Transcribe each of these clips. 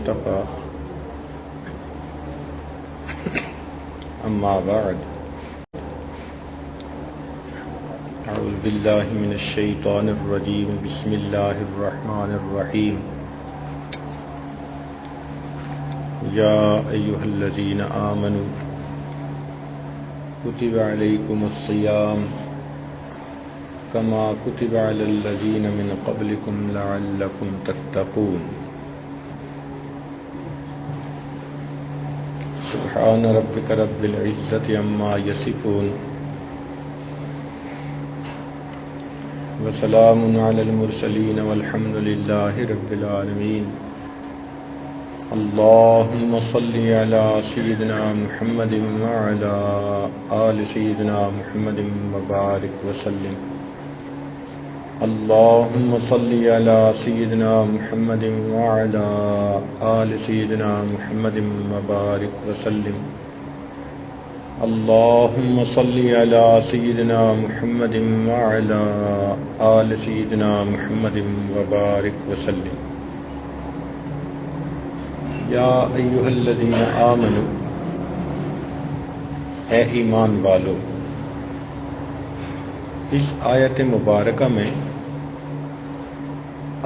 المصطفى أما بعد أعوذ بالله من الشيطان الرجيم بسم الله الرحمن الرحيم يا أيها الذين آمنوا كتب عليكم الصيام كما كتب على الذين من قبلكم لعلكم تتقون سبحان ربك رب العزة عما يصفون وسلام على المرسلين والحمد لله رب العالمين اللهم صل على سيدنا محمد وعلى آل سيدنا محمد وبارك وسلم اللهم صل على سيدنا محمد وعلى آل سيدنا محمد وبارك وسلم اللهم صل على سيدنا محمد وعلى آل سيدنا محمد وبارك وسلم یا ایھا الذین آمنوا اے ایمان والو. اس آیت مبارکہ میں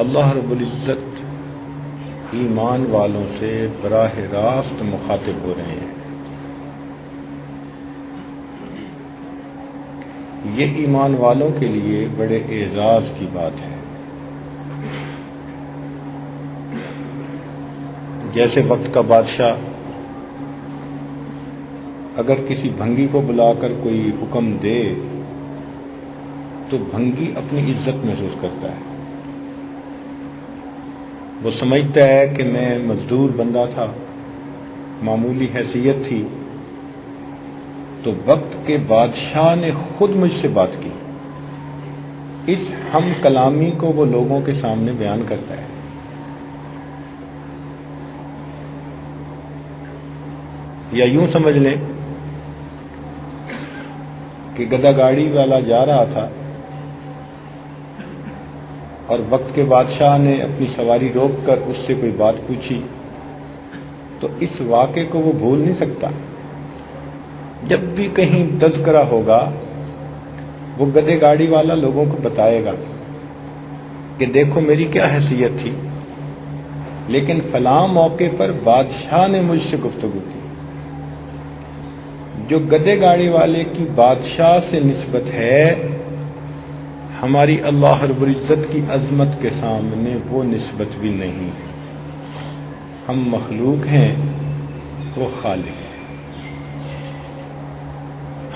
اللہ رب العزت ایمان والوں سے براہ راست مخاطب ہو رہے ہیں. یہ ایمان والوں کے لیے بڑے اعزاز کی بات ہے. جیسے وقت کا بادشاہ اگر کسی بھنگی کو بلا کر کوئی حکم دے تو بھنگی اپنی عزت محسوس کرتا ہے. وہ سمجھتا ہے کہ میں مزدور بندہ تھا, معمولی حیثیت تھی, تو وقت کے بادشاہ نے خود مجھ سے بات کی. اس ہم کلامی کو وہ لوگوں کے سامنے بیان کرتا ہے. یا یوں سمجھ لیں کہ گدا گاڑی والا جا رہا تھا اور وقت کے بادشاہ نے اپنی سواری روک کر اس سے کوئی بات پوچھی تو اس واقعے کو وہ بھول نہیں سکتا. جب بھی کہیں تذکرہ ہوگا وہ گدے گاڑی والا لوگوں کو بتائے گا کہ دیکھو میری کیا حیثیت تھی, لیکن فلاں موقع پر بادشاہ نے مجھ سے گفتگو کی. جو گدے گاڑی والے کی بادشاہ سے نسبت ہے, ہماری اللہ رب العزت کی عظمت کے سامنے وہ نسبت بھی نہیں. ہم مخلوق ہیں, وہ خالق ہے.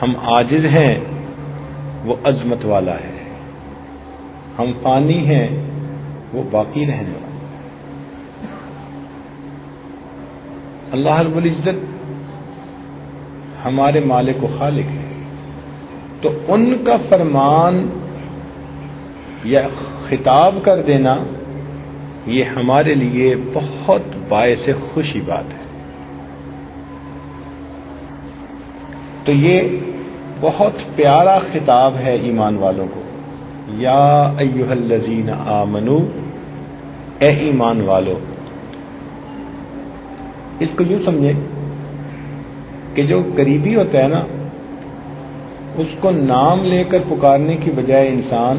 ہم عاجز ہیں, وہ عظمت والا ہے. ہم فانی ہیں, وہ باقی رہنے والا. اللہ رب العزت ہمارے مالک و خالق ہے, تو ان کا فرمان یا خطاب کر دینا یہ ہمارے لیے بہت باعث خوشی بات ہے. تو یہ بہت پیارا خطاب ہے ایمان والوں کو. یا ایھا الذین آمنوا, اے ایمان والو. اس کو یوں سمجھیں کہ جو قریبی ہوتا ہے نا, اس کو نام لے کر پکارنے کی بجائے انسان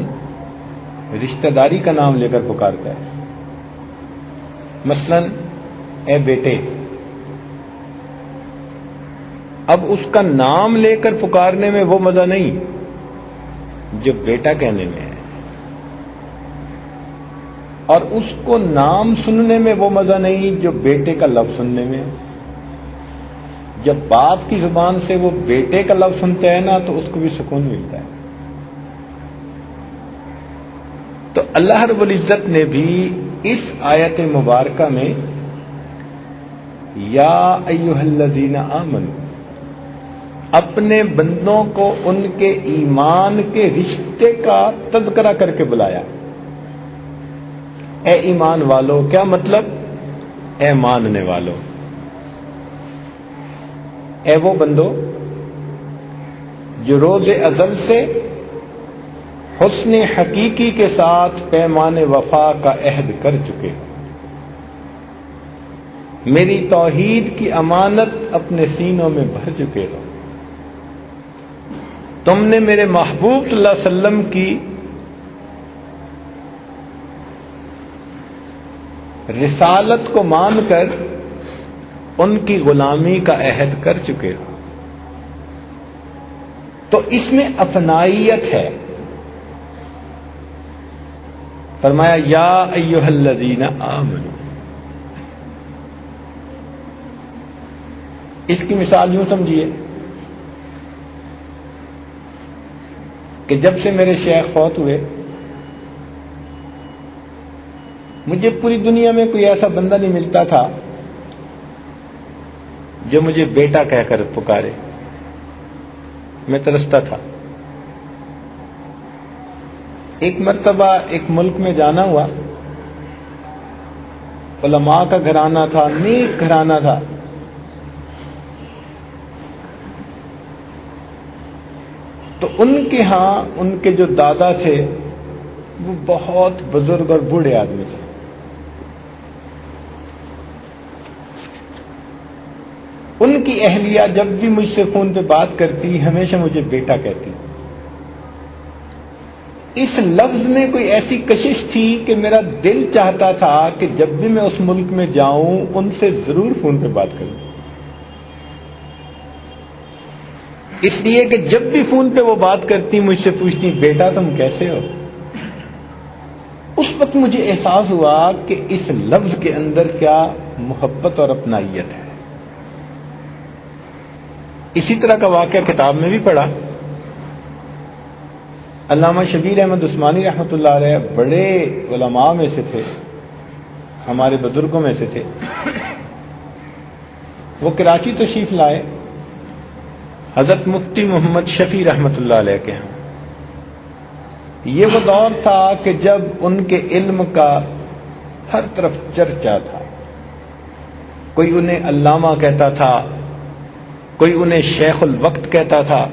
رشتہ داری کا نام لے کر پکارتا ہے. مثلا اے بیٹے, اب اس کا نام لے کر پکارنے میں وہ مزہ نہیں جو بیٹا کہنے میں ہے, اور اس کو نام سننے میں وہ مزہ نہیں جو بیٹے کا لفظ سننے میں. جب باپ کی زبان سے وہ بیٹے کا لفظ سنتا ہے نا تو اس کو بھی سکون ملتا ہے. تو اللہ رب العزت نے بھی اس آیت مبارکہ میں یا ایھا الذین آمنوا اپنے بندوں کو ان کے ایمان کے رشتے کا تذکرہ کر کے بلایا. اے ایمان والو, کیا مطلب؟ اے ماننے والو, اے وہ بندو جو روز ازل سے حسن حقیقی کے ساتھ پیمان وفا کا عہد کر چکے. میری توحید کی امانت اپنے سینوں میں بھر چکے ہو، تم نے میرے محبوب صلی اللہ علیہ وسلم کی رسالت کو مان کر ان کی غلامی کا عہد کر چکے ہو، تو اس میں اپنائیت ہے۔ فرمایا یا ایھا الذین آمنوا۔ اس کی مثال یوں سمجھیے کہ جب سے میرے شیخ فوت ہوئے، مجھے پوری دنیا میں کوئی ایسا بندہ نہیں ملتا تھا جو مجھے بیٹا کہہ کر پکارے، میں ترستا تھا۔ ایک مرتبہ ایک ملک میں جانا ہوا، علماء کا گھرانہ تھا، نیک گھرانہ تھا، تو ان کے ہاں ان کے جو دادا تھے وہ بہت بزرگ اور بوڑھے آدمی تھے۔ ان کی اہلیہ جب بھی مجھ سے فون پہ بات کرتی ہمیشہ مجھے بیٹا کہتی۔ اس لفظ میں کوئی ایسی کشش تھی کہ میرا دل چاہتا تھا کہ جب بھی میں اس ملک میں جاؤں ان سے ضرور فون پہ بات کروں، اس لیے کہ جب بھی فون پہ وہ بات کرتی مجھ سے پوچھتی بیٹا تم کیسے ہو۔ اس وقت مجھے احساس ہوا کہ اس لفظ کے اندر کیا محبت اور اپنائیت ہے۔ اسی طرح کا واقعہ کتاب میں بھی پڑھا۔ علامہ شبیر احمد عثمانی رحمۃ اللہ علیہ بڑے علماء میں سے تھے، ہمارے بزرگوں میں سے تھے۔ وہ کراچی تشریف لائے حضرت مفتی محمد شفیع رحمۃ اللہ علیہ کے ہاں۔ یہ وہ دور تھا کہ جب ان کے علم کا ہر طرف چرچا تھا، کوئی انہیں علامہ کہتا تھا، کوئی انہیں شیخ الوقت کہتا تھا،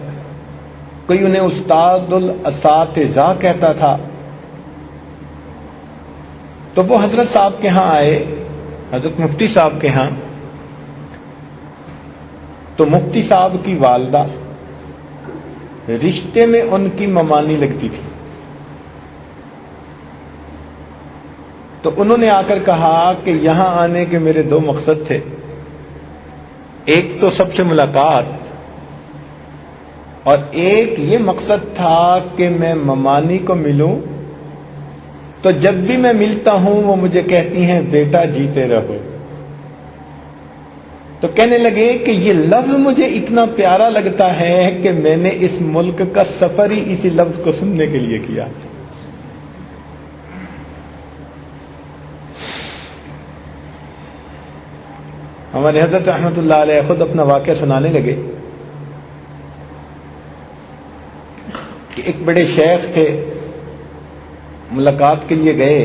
کوئی انہیں استاد الاساتذہ کہتا تھا۔ تو وہ حضرت صاحب کے ہاں آئے، حضرت مفتی صاحب کے ہاں، تو مفتی صاحب کی والدہ رشتے میں ان کی ممانی لگتی تھی، تو انہوں نے آ کر کہا کہ یہاں آنے کے میرے دو مقصد تھے، ایک تو سب سے ملاقات اور ایک یہ مقصد تھا کہ میں ممانی کو ملوں، تو جب بھی میں ملتا ہوں وہ مجھے کہتی ہیں بیٹا جیتے رہو۔ تو کہنے لگے کہ یہ لفظ مجھے اتنا پیارا لگتا ہے کہ میں نے اس ملک کا سفر ہی اسی لفظ کو سننے کے لیے کیا۔ ہمارے حضرت رحمۃ اللہ علیہ خود اپنا واقعہ سنانے لگے کہ ایک بڑے شیخ تھے، ملاقات کے لیے گئے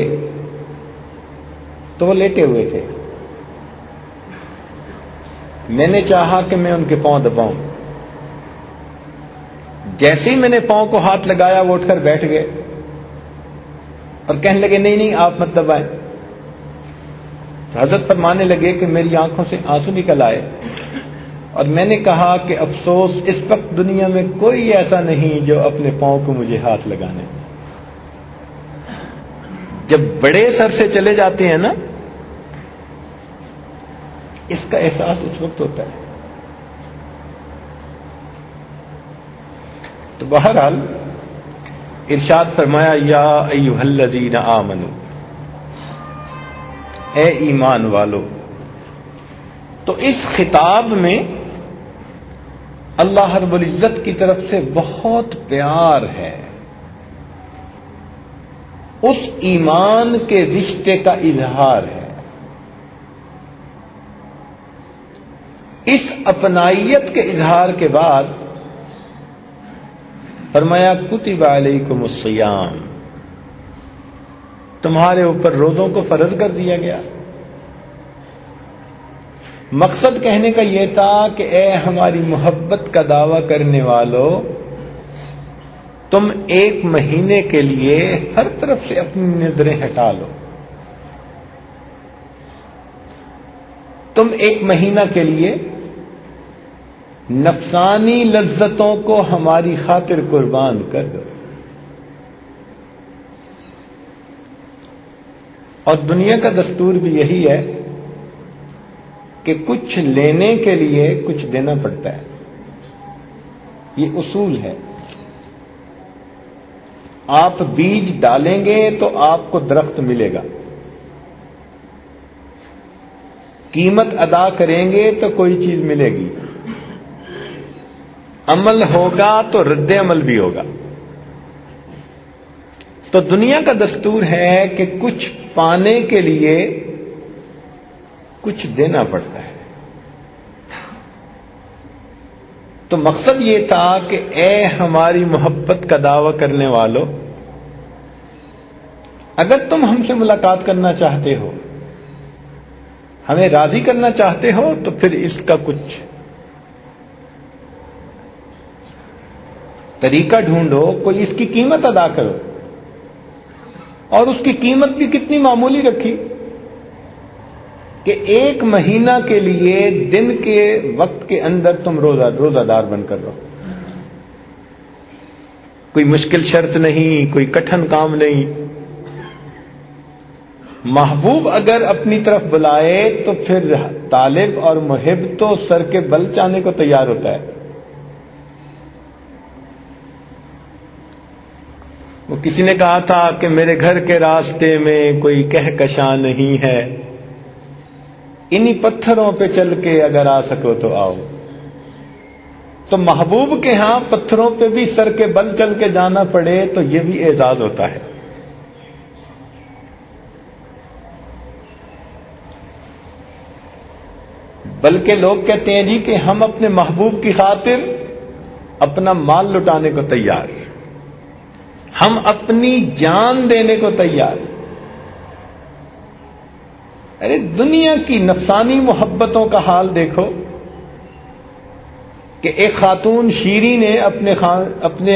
تو وہ لیٹے ہوئے تھے۔ میں نے چاہا کہ میں ان کے پاؤں دباؤں، جیسے ہی میں نے پاؤں کو ہاتھ لگایا وہ اٹھ کر بیٹھ گئے اور کہنے لگے نہیں نہیں آپ مت دبائیں۔ تو حضرت فرمانے لگے کہ میری آنکھوں سے آنسو نکل آئے اور میں نے کہا کہ افسوس اس وقت دنیا میں کوئی ایسا نہیں جو اپنے پاؤں کو مجھے ہاتھ لگانے۔ جب بڑے سر سے چلے جاتے ہیں نا، اس کا احساس اس وقت ہوتا ہے۔ تو بہرحال ارشاد فرمایا یا ایھا الذین آمنوا، اے ایمان والو۔ تو اس خطاب میں اللہ رب العزت کی طرف سے بہت پیار ہے، اس ایمان کے رشتے کا اظہار ہے، اس اپنائیت کے اظہار کے بعد فرمایا کتب علیکم الصیام، تمہارے اوپر روزوں کو فرض کر دیا گیا۔ مقصد کہنے کا یہ تھا کہ اے ہماری محبت کا دعویٰ کرنے والو، تم ایک مہینے کے لیے ہر طرف سے اپنی نظریں ہٹا لو، تم ایک مہینہ کے لیے نفسانی لذتوں کو ہماری خاطر قربان کر دو. اور دنیا کا دستور بھی یہی ہے کہ کچھ لینے کے لیے کچھ دینا پڑتا ہے. یہ اصول ہے. آپ بیج ڈالیں گے تو آپ کو درخت ملے گا. قیمت ادا کریں گے تو کوئی چیز ملے گی. عمل ہوگا تو رد عمل بھی ہوگا. تو دنیا کا دستور ہے کہ کچھ پانے کے لیے کچھ دینا پڑتا ہے. تو مقصد یہ تھا کہ اے ہماری محبت کا دعویٰ کرنے والو، اگر تم ہم سے ملاقات کرنا چاہتے ہو، ہمیں راضی کرنا چاہتے ہو، تو پھر اس کا کچھ طریقہ ڈھونڈو، کوئی اس کی قیمت ادا کرو. اور اس کی قیمت بھی کتنی معمولی رکھی کہ ایک مہینہ کے لیے دن کے وقت کے اندر تم روزہ دار بن کر رہو. کوئی مشکل شرط نہیں، کوئی کٹھن کام نہیں. محبوب اگر اپنی طرف بلائے تو پھر طالب اور محب تو سر کے بل چاہنے کو تیار ہوتا ہے. وہ کسی نے کہا تھا کہ میرے گھر کے راستے میں کوئی کہکشاں نہیں ہے، انہی پتھروں پہ چل کے اگر آ سکو تو آؤ. تو محبوب کے ہاں پتھروں پہ بھی سر کے بل چل کے جانا پڑے تو یہ بھی اعزاز ہوتا ہے. بلکہ لوگ کہتے ہیں جی کہ ہم اپنے محبوب کی خاطر اپنا مال لٹانے کو تیار، ہم اپنی جان دینے کو تیار. ارے دنیا کی نفسانی محبتوں کا حال دیکھو کہ ایک خاتون شیریں نے اپنے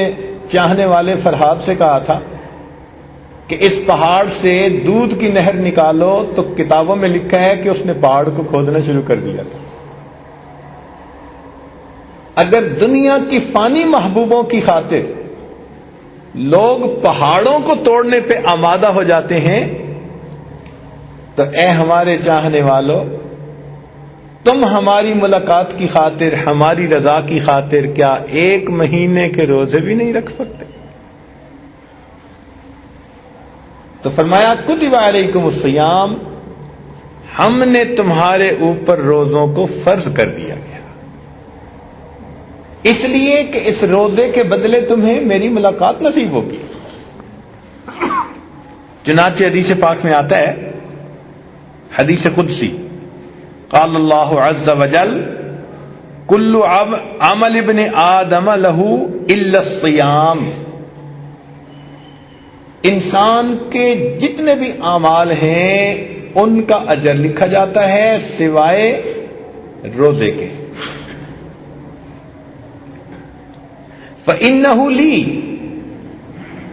چاہنے والے فرحاد سے کہا تھا کہ اس پہاڑ سے دودھ کی نہر نکالو، تو کتابوں میں لکھا ہے کہ اس نے پہاڑ کو کھودنا شروع کر دیا تھا. اگر دنیا کی فانی محبوبوں کی خاطر لوگ پہاڑوں کو توڑنے پہ آمادہ ہو جاتے ہیں، تو اے ہمارے چاہنے والو، تم ہماری ملاقات کی خاطر، ہماری رضا کی خاطر کیا ایک مہینے کے روزے بھی نہیں رکھ سکتے؟ تو فرمایا کتب علیکم الصیام، ہم نے تمہارے اوپر روزوں کو فرض کر دیا گیا، اس لیے کہ اس روزے کے بدلے تمہیں میری ملاقات نصیب ہوگی. چنانچہ حدیث پاک میں آتا ہے، حدیث قدسی، قال اللہ عز وجل کل عمل ابن آدم لہ الا الصیام. انسان کے جتنے بھی اعمال ہیں ان کا اجر لکھا جاتا ہے سوائے روزے کے. فإنہ لی،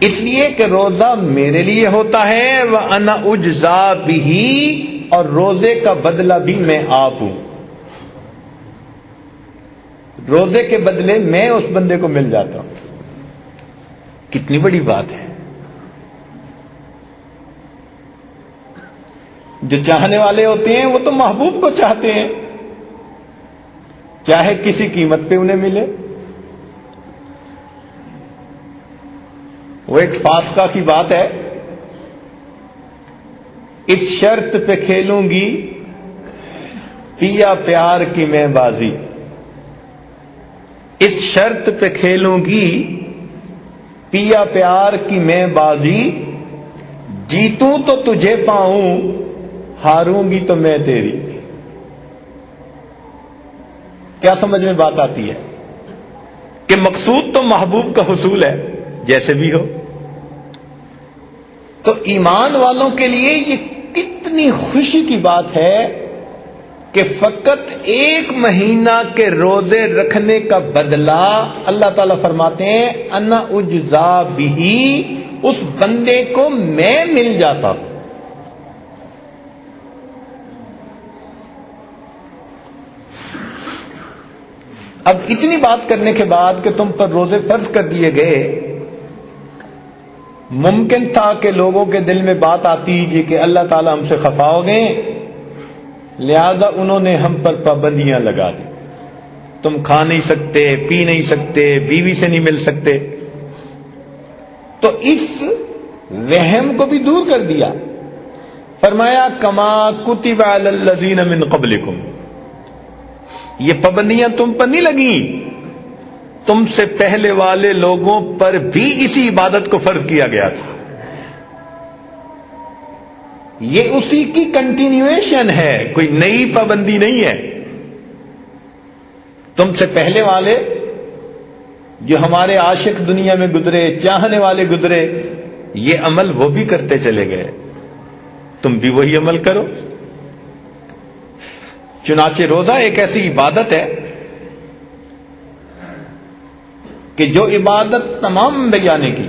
اس لیے کہ روزہ میرے لیے ہوتا ہے، وأنا اجزا بہ، اور روزے کا بدلہ بھی میں آپ ہوں. روزے کے بدلے میں اس بندے کو مل جاتا ہوں. کتنی بڑی بات ہے. جو چاہنے والے ہوتے ہیں وہ تو محبوب کو چاہتے ہیں، چاہے کسی قیمت پہ انہیں ملے. وہ ایک فاسقہ کی بات ہے، اس شرط پہ کھیلوں گی پیا پیار کی میں بازی. اس شرط پہ کھیلوں گی پیا پیار کی میں بازی، جیتوں تو تجھے پاؤں، ہاروں گی تو میں تیری. کیا سمجھ میں بات آتی ہے کہ مقصود تو محبوب کا حصول ہے جیسے بھی ہو. تو ایمان والوں کے لیے یہ کتنی خوشی کی بات ہے کہ فقط ایک مہینہ کے روزے رکھنے کا بدلہ اللہ تعالیٰ فرماتے ہیں انا اجزا بہ، اس بندے کو میں مل جاتا ہوں. اب اتنی بات کرنے کے بعد کہ تم پر روزے فرض کر دیے گئے، ممکن تھا کہ لوگوں کے دل میں بات آتی جی کہ اللہ تعالیٰ ہم سے خفا ہو گئے، لہذا انہوں نے ہم پر پابندیاں لگا دی، تم کھا نہیں سکتے، پی نہیں سکتے، بیوی سے نہیں مل سکتے۔ تو اس وہم کو بھی دور کر دیا، فرمایا کما کتب علی الذین من قبلکم، یہ پابندیاں تم پر نہیں لگیں، تم سے پہلے والے لوگوں پر بھی اسی عبادت کو فرض کیا گیا تھا، یہ اسی کی کنٹینیویشن ہے، کوئی نئی پابندی نہیں ہے۔ تم سے پہلے والے جو ہمارے عاشق دنیا میں گزرے، چاہنے والے گزرے، یہ عمل وہ بھی کرتے چلے گئے، تم بھی وہی عمل کرو۔ چنانچہ روزہ ایک ایسی عبادت ہے کہ جو عبادت تمام انبیاء کی،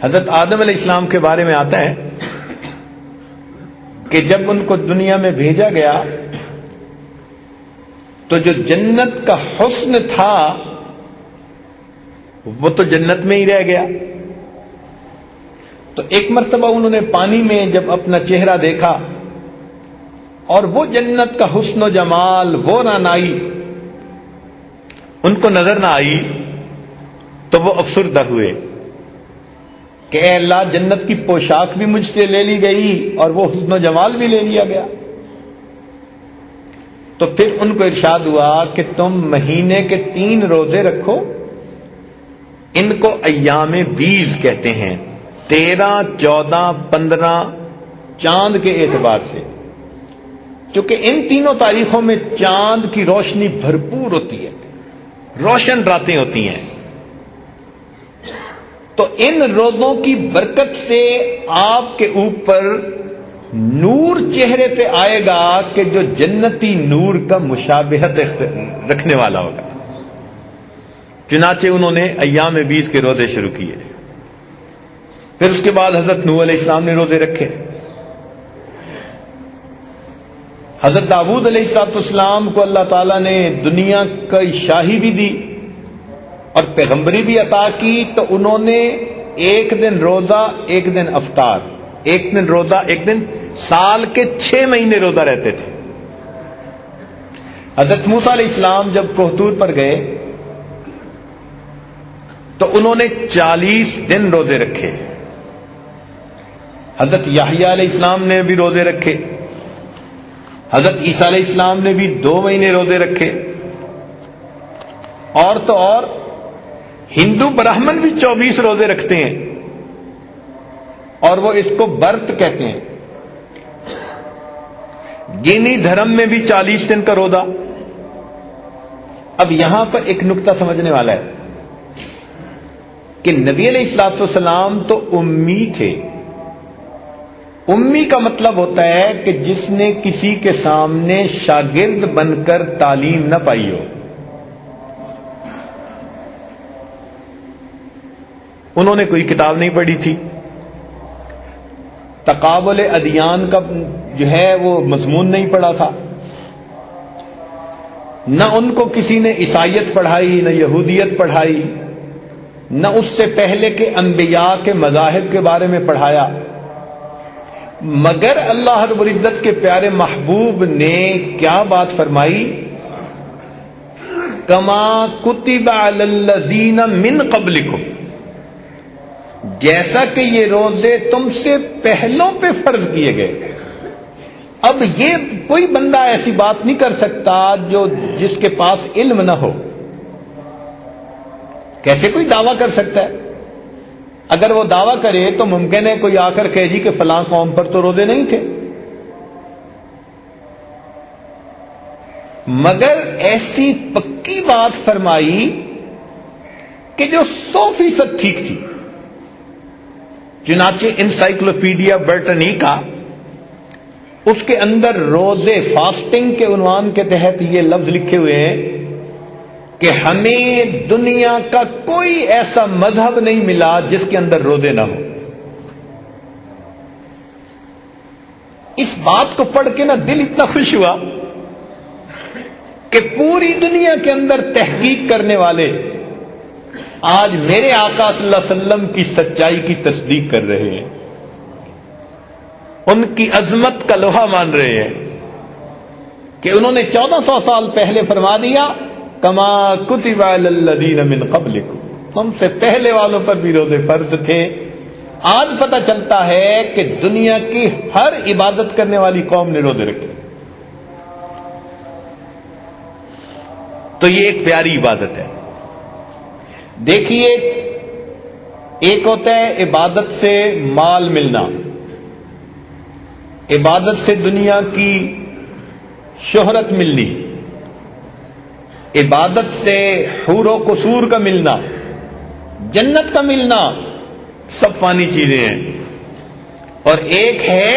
حضرت آدم علیہ السلام کے بارے میں آتا ہے کہ جب ان کو دنیا میں بھیجا گیا تو جو جنت کا حسن تھا وہ تو جنت میں ہی رہ گیا۔ تو ایک مرتبہ انہوں نے پانی میں جب اپنا چہرہ دیکھا اور وہ جنت کا حسن و جمال، وہ رعنائی ان کو نظر نہ آئی تو وہ افسردہ ہوئے کہ اے اللہ، جنت کی پوشاک بھی مجھ سے لے لی گئی اور وہ حسن و جمال بھی لے لیا گیا۔ تو پھر ان کو ارشاد ہوا کہ تم مہینے کے 3 روزے رکھو، ان کو ایام بیز کہتے ہیں، 13، 14، 15 چاند کے اعتبار سے، کیونکہ ان تینوں تاریخوں میں چاند کی روشنی بھرپور ہوتی ہے، روشن راتیں ہوتی ہیں۔ تو ان روزوں کی برکت سے آپ کے اوپر نور چہرے پہ آئے گا کہ جو جنتی نور کا مشابہت رکھنے والا ہوگا۔ چنانچہ انہوں نے ایام بیز کے روزے شروع کیے۔ پھر اس کے بعد حضرت نوح علیہ السلام نے روزے رکھے، حضرت داؤد علیہ السلام کو اللہ تعالیٰ نے دنیا کی شاہی بھی دی اور پیغمبری بھی عطا کی، تو انہوں نے ایک دن روزہ ایک دن افطار، ایک دن روزہ ایک دن، سال کے 6 مہینے روزہ رہتے تھے۔ حضرت موسیٰ علیہ السلام جب کوہ طور پر گئے تو انہوں نے 40 دن روزے رکھے۔ حضرت یحییٰ علیہ السلام نے بھی روزے رکھے، حضرت عیسیٰ علیہ السلام نے بھی 2 مہینے روزے رکھے، اور تو اور ہندو برہمن بھی 24 روزے رکھتے ہیں اور وہ اس کو برت کہتے ہیں۔ جینی دھرم میں بھی 40 دن کا روزہ۔ اب یہاں پر ایک نقطہ سمجھنے والا ہے کہ نبی علیہ الصلوۃ والسلام تو امی تھے۔ امی کا مطلب ہوتا ہے کہ جس نے کسی کے سامنے شاگرد بن کر تعلیم نہ پائی ہو۔ انہوں نے کوئی کتاب نہیں پڑھی تھی، تقابل ادیان کا جو ہے وہ مضمون نہیں پڑھا تھا، نہ ان کو کسی نے عیسائیت پڑھائی، نہ یہودیت پڑھائی، نہ اس سے پہلے کے انبیاء کے مذاہب کے بارے میں پڑھایا، مگر اللہ رب العزت کے پیارے محبوب نے کیا بات فرمائی؟ کما کتب علی الذین من قبلکم، جیسا کہ یہ روزے تم سے پہلوں پہ فرض کیے گئے۔ اب یہ کوئی بندہ ایسی بات نہیں کر سکتا جس کے پاس علم نہ ہو۔ کیسے کوئی دعویٰ کر سکتا ہے؟ اگر وہ دعویٰ کرے تو ممکن ہے کوئی آ کر کہے جی کہ فلاں قوم پر تو روزے نہیں تھے، مگر ایسی پکی بات فرمائی کہ جو 100% ٹھیک تھی۔ چنانچہ انسائکلوپیڈیا برٹنیکا اس کے اندر روزے فاسٹنگ کے عنوان کے تحت یہ لفظ لکھے ہوئے ہیں کہ ہمیں دنیا کا کوئی ایسا مذہب نہیں ملا جس کے اندر روزے نہ ہو۔ اس بات کو پڑھ کے نا دل اتنا خوش ہوا کہ پوری دنیا کے اندر تحقیق کرنے والے آج میرے آقا صلی اللہ علیہ وسلم کی سچائی کی تصدیق کر رہے ہیں، ان کی عظمت کا لوہا مان رہے ہیں کہ انہوں نے 1400 سال پہلے فرما دیا کما کتب علی الذین من قبلکم، تم سے پہلے والوں پر بھی روزے فرض تھے۔ آج پتہ چلتا ہے کہ دنیا کی ہر عبادت کرنے والی قوم نے روزے رکھے، تو یہ ایک پیاری عبادت ہے۔ دیکھیے، ایک ہوتا ہے عبادت سے مال ملنا، عبادت سے دنیا کی شہرت ملنی، عبادت سے حور و قصور کا ملنا، جنت کا ملنا، سب فانی چیزیں ہیں۔ اور ایک ہے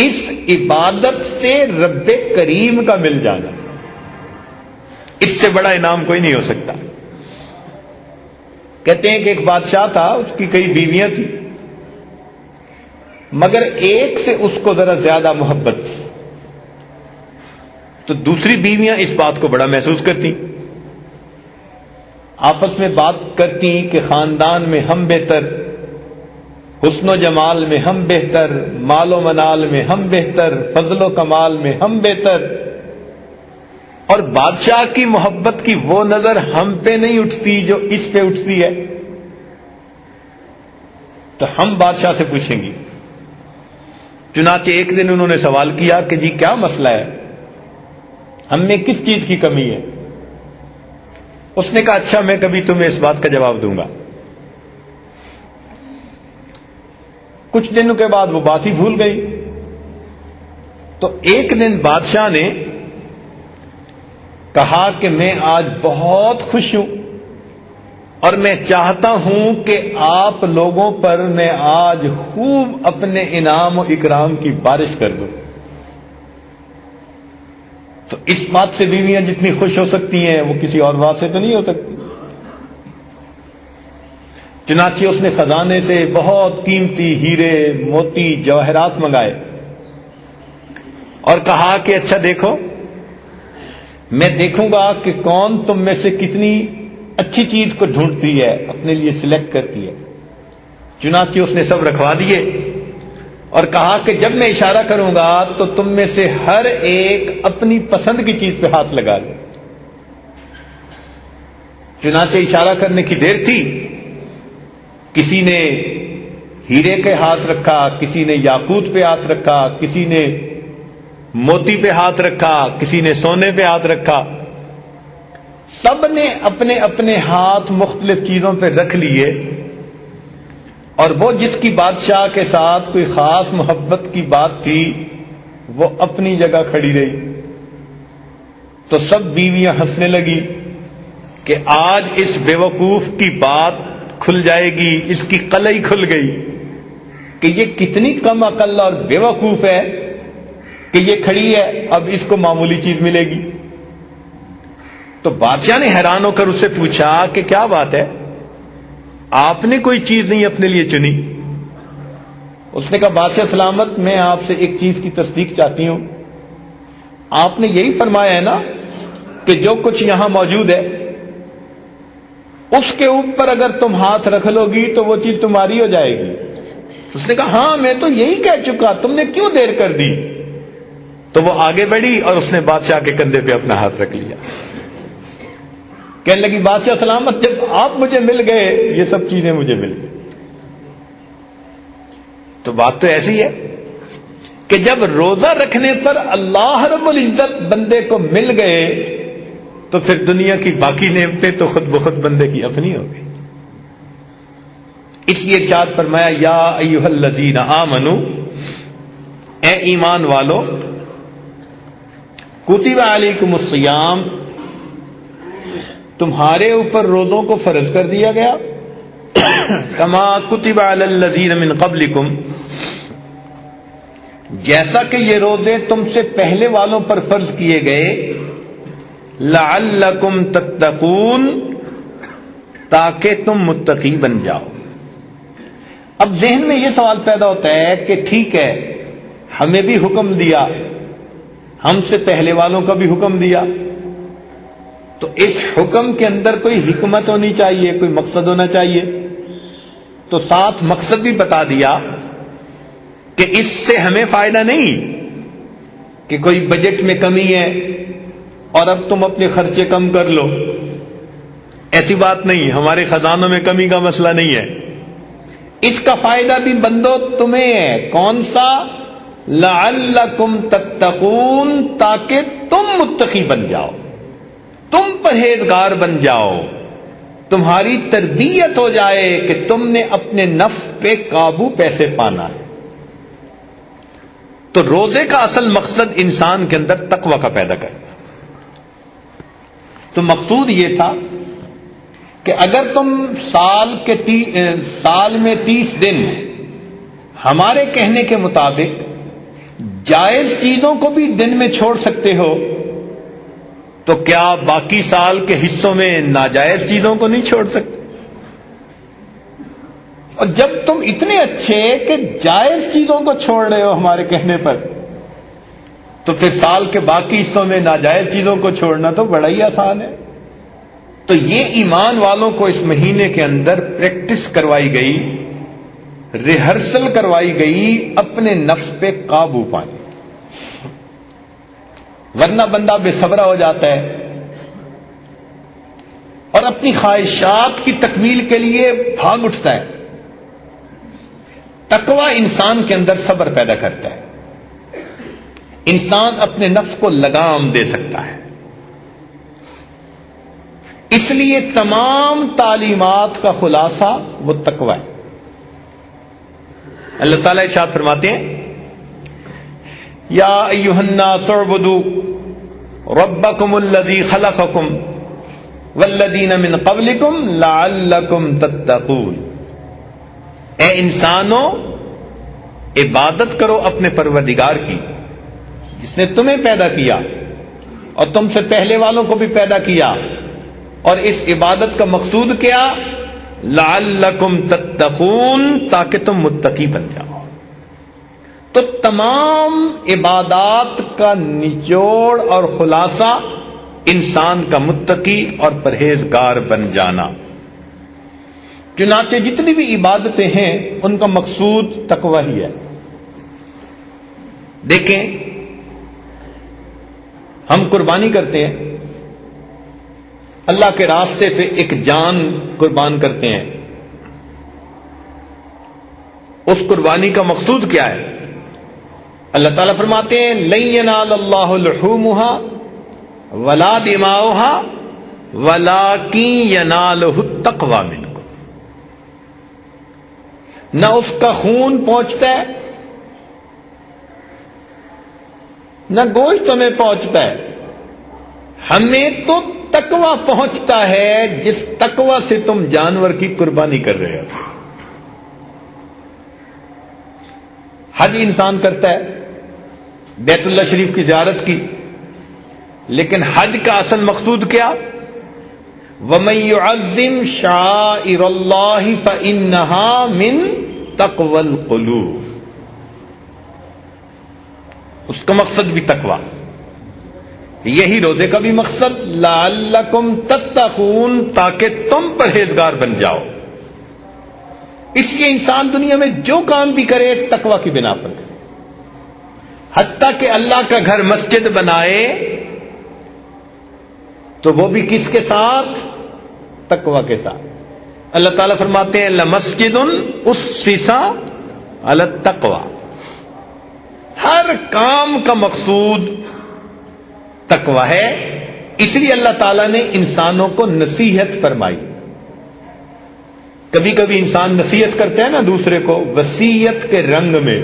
اس عبادت سے رب کریم کا مل جانا، اس سے بڑا انعام کوئی نہیں ہو سکتا۔ کہتے ہیں کہ ایک بادشاہ تھا، اس کی کئی بیویاں تھیں، مگر ایک سے اس کو ذرا زیادہ محبت تھی، تو دوسری بیویاں اس بات کو بڑا محسوس کرتی، آپس میں بات کرتی کہ خاندان میں ہم بہتر، حسن و جمال میں ہم بہتر، مال و منال میں ہم بہتر، فضل و کمال میں ہم بہتر، اور بادشاہ کی محبت کی وہ نظر ہم پہ نہیں اٹھتی جو اس پہ اٹھتی ہے۔ تو ہم بادشاہ سے پوچھیں گی۔ چنانچہ ایک دن انہوں نے سوال کیا کہ جی کیا مسئلہ ہے، ہم میں کس چیز کی کمی ہے؟ اس نے کہا اچھا میں کبھی تمہیں اس بات کا جواب دوں گا۔ کچھ دنوں کے بعد وہ بات ہی بھول گئی۔ تو ایک دن بادشاہ نے کہا کہ میں آج بہت خوش ہوں اور میں چاہتا ہوں کہ آپ لوگوں پر میں آج خوب اپنے انعام و اکرام کی بارش کر دوں۔ تو اس بات سے بیویاں جتنی خوش ہو سکتی ہیں وہ کسی اور بات سے تو نہیں ہو سکتی۔ چنانچہ اس نے خزانے سے بہت قیمتی ہیرے موتی جواہرات منگائے اور کہا کہ اچھا دیکھو، میں دیکھوں گا کہ کون تم میں سے کتنی اچھی چیز کو ڈھونڈتی ہے، اپنے لیے سلیکٹ کرتی ہے۔ چنانچہ اس نے سب رکھوا دیے اور کہا کہ جب میں اشارہ کروں گا تو تم میں سے ہر ایک اپنی پسند کی چیز پہ ہاتھ لگا لے۔ چنانچہ اشارہ کرنے کی دیر تھی، کسی نے ہیرے کے ہاتھ رکھا، کسی نے یاقوت پہ ہاتھ رکھا، کسی نے موتی پہ ہاتھ رکھا، کسی نے سونے پہ ہاتھ رکھا، سب نے اپنے اپنے ہاتھ مختلف چیزوں پہ رکھ لیے، اور وہ جس کی بادشاہ کے ساتھ کوئی خاص محبت کی بات تھی وہ اپنی جگہ کھڑی رہی۔ تو سب بیویاں ہنسنے لگی کہ آج اس بیوقوف کی بات کھل جائے گی، اس کی قلعی کھل گئی کہ یہ کتنی کم عقل اور بیوقوف ہے کہ یہ کھڑی ہے، اب اس کو معمولی چیز ملے گی۔ تو بادشاہ نے حیران ہو کر اس سے پوچھا کہ کیا بات ہے، آپ نے کوئی چیز نہیں اپنے لیے چنی؟ اس نے کہا بادشاہ سلامت، میں آپ سے ایک چیز کی تصدیق چاہتی ہوں۔ آپ نے یہی فرمایا ہے نا کہ جو کچھ یہاں موجود ہے اس کے اوپر اگر تم ہاتھ رکھ لو گی تو وہ چیز تمہاری ہو جائے گی۔ اس نے کہا ہاں میں تو یہی کہہ چکا، تم نے کیوں دیر کر دی؟ تو وہ آگے بڑھی اور اس نے بادشاہ کے کندھے پہ اپنا ہاتھ رکھ لیا، کہنے لگی بادشاہ سلامت، جب آپ مجھے مل گئے یہ سب چیزیں مجھے مل گئی۔ تو بات تو ایسی ہے کہ جب روزہ رکھنے پر اللہ رب العزت بندے کو مل گئے تو پھر دنیا کی باقی نعمتیں تو خود بخود بندے کی اپنی ہو گئی۔ اس لیے ارشاد فرمایا یا ایھا الذین آمنو، اے ایمان والو، کتب علیکم الصیام، تمہارے اوپر روزوں کو فرض کر دیا گیا، کما کتب علی الذین من قبلکم، جیسا کہ یہ روزے تم سے پہلے والوں پر فرض کیے گئے، لعلکم تتقون، تاکہ تم متقی بن جاؤ۔ اب ذہن میں یہ سوال پیدا ہوتا ہے کہ ٹھیک ہے، ہمیں بھی حکم دیا، ہم سے پہلے والوں کا بھی حکم دیا، تو اس حکم کے اندر کوئی حکمت ہونی چاہیے، کوئی مقصد ہونا چاہیے، تو ساتھ مقصد بھی بتا دیا کہ اس سے ہمیں فائدہ نہیں کہ کوئی بجٹ میں کمی ہے اور اب تم اپنے خرچے کم کر لو، ایسی بات نہیں، ہمارے خزانوں میں کمی کا مسئلہ نہیں ہے، اس کا فائدہ بھی بندو تمہیں ہے، کون سا؟ لعلکم تتقون، تاکہ تم متقی بن جاؤ، تم پرہیزگار بن جاؤ، تمہاری تربیت ہو جائے کہ تم نے اپنے نفس پہ قابو کیسے پانا ہے۔ تو روزے کا اصل مقصد انسان کے اندر تقوی کا پیدا کرنا۔ تو مقصود یہ تھا کہ اگر تم سال میں 30 دن ہمارے کہنے کے مطابق جائز چیزوں کو بھی دن میں چھوڑ سکتے ہو، تو کیا باقی سال کے حصوں میں ناجائز چیزوں کو نہیں چھوڑ سکتے؟ اور جب تم اتنے اچھے کہ جائز چیزوں کو چھوڑ رہے ہو ہمارے کہنے پر، تو پھر سال کے باقی حصوں میں ناجائز چیزوں کو چھوڑنا تو بڑا ہی آسان ہے۔ تو یہ ایمان والوں کو اس مہینے کے اندر پریکٹس کروائی گئی، ریہرسل کروائی گئی اپنے نفس پہ قابو پانے، ورنہ بندہ بے صبرا ہو جاتا ہے اور اپنی خواہشات کی تکمیل کے لیے بھاگ اٹھتا ہے۔ تقوی انسان کے اندر صبر پیدا کرتا ہے، انسان اپنے نفس کو لگام دے سکتا ہے۔ اس لیے تمام تعلیمات کا خلاصہ وہ تقوی ہے۔ اللہ تعالیٰ ارشاد فرماتے ہیں، یا ایھا الناس اعبدوا ربکم الذی خلقکم والذین من قبلکم لعلکم تتقون، اے انسانوں عبادت کرو اپنے پروردگار کی جس نے تمہیں پیدا کیا اور تم سے پہلے والوں کو بھی پیدا کیا، اور اس عبادت کا مقصود کیا؟ لعلکم تتقون، تاکہ تم متقی بن جاؤ۔ تو تمام عبادات کا نچوڑ اور خلاصہ انسان کا متقی اور پرہیزگار بن جانا۔ چنانچہ جتنی بھی عبادتیں ہیں ان کا مقصود تقوی ہی ہے۔ دیکھیں، ہم قربانی کرتے ہیں، اللہ کے راستے پہ ایک جان قربان کرتے ہیں، اس قربانی کا مقصود کیا ہے؟ اللہ تعالیٰ فرماتے ہیں، لن ینال اللہ لحومها ولا دماؤها ولکن ینالہ التقوی منکم، نہ اس کا خون پہنچتا ہے نہ گوشت تمہیں پہنچتا ہے، ہمیں تو تقوی پہنچتا ہے جس تقوی سے تم جانور کی قربانی کر رہے ہو۔ حج انسان کرتا ہے، بیت اللہ شریف کی زیارت کی، لیکن حج کا اصل مقصود کیا؟ وَمَن يُعَظِّمْ شَعَائِرَ اللَّهِ فَإِنَّهَا مِن تَقْوَى الْقُلُوبِ، اس کا مقصد بھی تقوی، یہی روزے کا بھی مقصد، لعلکم تتقون، تاکہ تم پرہیزگار بن جاؤ۔ اس لیے انسان دنیا میں جو کام بھی کرے تقوی کی بنا پر کرے، حتیٰ کہ اللہ کا گھر مسجد بنائے تو وہ بھی کس کے ساتھ؟ تقوی کے ساتھ۔ اللہ تعالیٰ فرماتے ہیں، لمسجد اسس علی التقوی، ہر کام کا مقصود تقوی ہے۔ اس لیے اللہ تعالیٰ نے انسانوں کو نصیحت فرمائی۔ کبھی کبھی انسان نصیحت کرتے ہیں نا دوسرے کو وصیت کے رنگ میں،